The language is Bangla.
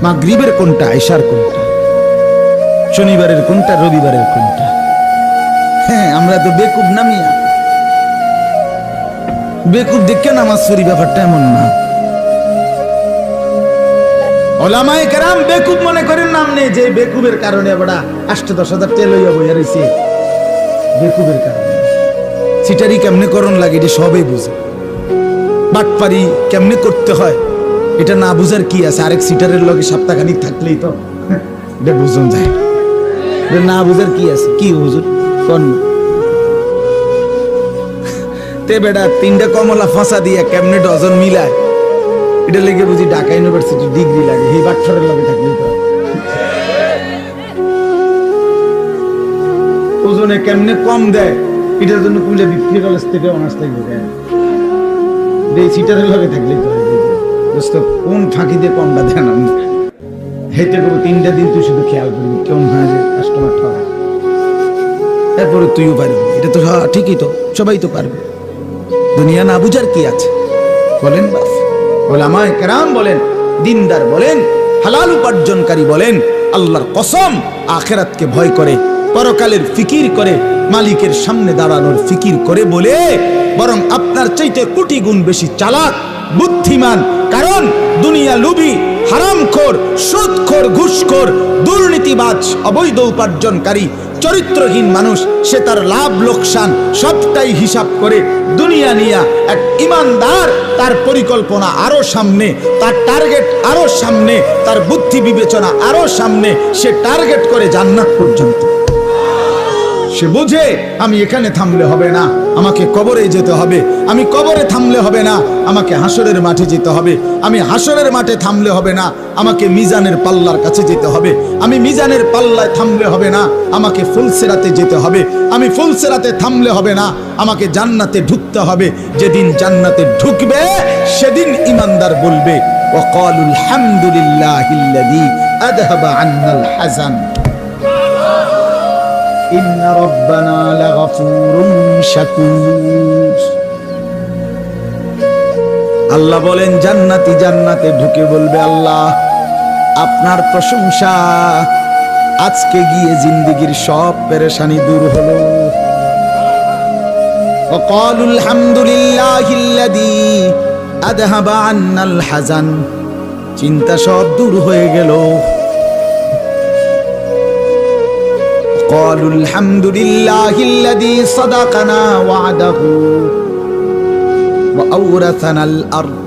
মাগরিবের কোনটা, এশার কোনটা, শনিবারের কোনটা, রবিবারের কোনটা? হ্যাঁ, আমরা তো বেকুব না মিয়া। বেকুব দেখে নামাজ পড়ি, ব্যাপারটা এমন না। ওলামায়ে কেরাম বেকুব মনে করেন নাম নেই, যে বেকুবের কারণে বড়া 8-10 হাজার তেল হইয়া বইয়া রয়েছে। বেকুবের কারণে সিটারি কেমনে করণ লাগে এটা সবই বুঝে। বাটপারি কেমনে করতে হয় এটা না বুঝার কি আছে? আরেক সিটারের লগে সপ্তাহখানিক থাকলেই তো এটা বুঝন যায়। না বুঝার কি আছে? কি হুজুর কোন তে বেটা 3টা কমলা ফাঁসা দিয়া কেমনে ডজন মিলায় এটা লেগে বুঝি ঢাকা ইউনিভার্সিটি ডিগ্রি লাগে। এই বাটফারের লগে থাকলেই তো ওজনে কেমনে কম দেয় এটার জন্য কুমিল্লা বিক্রি কলেজ থেকে অনার্স থাকবে। এই সিটারের লগে থাকলেই তো দোস্ত কোন ফাঁকি দিয়ে কমটা দেন আমি হেঁটে করবো 3টা দিন তুই শুধু খেয়াল করবি কেমন হয় যে কাস্টমার ঠকায়, তারপরে তুইও পারবি। এটা তো ঠিকই, তো সবাই তো পারবে। দুনিয়া না বুঝার কি আছে বলেন? বাস ওলামায়ে কেরাম বলেন, দিনদার বলেন, হালাল উপার্জনকারী বলেন, আল্লাহর কসম আখিরাতকে ভয় করে, পরকালের ফিকির করে, মালিকের সামনে দাঁড়ানোর ফিকির করে বলে বরং আপনার চাইতে কোটি গুণ বেশি চালাক, বুদ্ধিমান। কারণ দুনিয়া লুবি, হারামখোর, সুদখোর, ঘুষখোর, দুর্নীতিবাজ, অবৈধ উপার্জনকারী, চরিত্রহীন মানুষ, সে তার লাভ লোকসান সবটাই হিসাব করে দুনিয়া নিয়া। এক ইমানদার তার পরিকল্পনা আরো সামনে, তার টার্গেট আরো সামনে, তার বুদ্ধি বিবেচনা আরো সামনে। সে টার্গেট করে জান্নাত পর্যন্ত। সে বুঝে আমি এখানে থামলে হবে না, আমাকে কবরে যেতে হবে। আমি কবরে থামলে হবে না, আমাকে হাসরের মাঠে যেতে হবে। আমি হাসরের মাঠে থামলে হবে না, আমাকে মিজানের পাল্লার কাছে যেতে হবে। আমি মিজানের পাল্লায় থামলে হবে না, আমাকে ফুলসিরাতে যেতে হবে। আমি ফুলসিরাতে থামলে হবে না, আমাকে জান্নাতে ঢুকতে হবে। যেদিন জান্নাতে ঢুকবে সেদিন ইমানদার বলবে ওয়াকালুল হামদুলিল্লাহিল্লাযী আযহাবা আন্নাল হাযান ইন্না রাব্বানা লাগাফুরুন শাকুর। আল্লাহ বলেন জান্নাতি জান্নাতে ঢুকে বলবে, আল্লাহ আপনার প্রশংসা, আজকে গিয়ে জিন্দেগীর সব পেরেশানি দূর হলো। ওয়াকালুল হামদুলিল্লাহিল্লাযী আযহাবা আন্নাল হাযান, চিন্তা সব দূর হয়ে গেল। قالوا الحمد لله الذي صدقنا وعده وأورثنا الأرض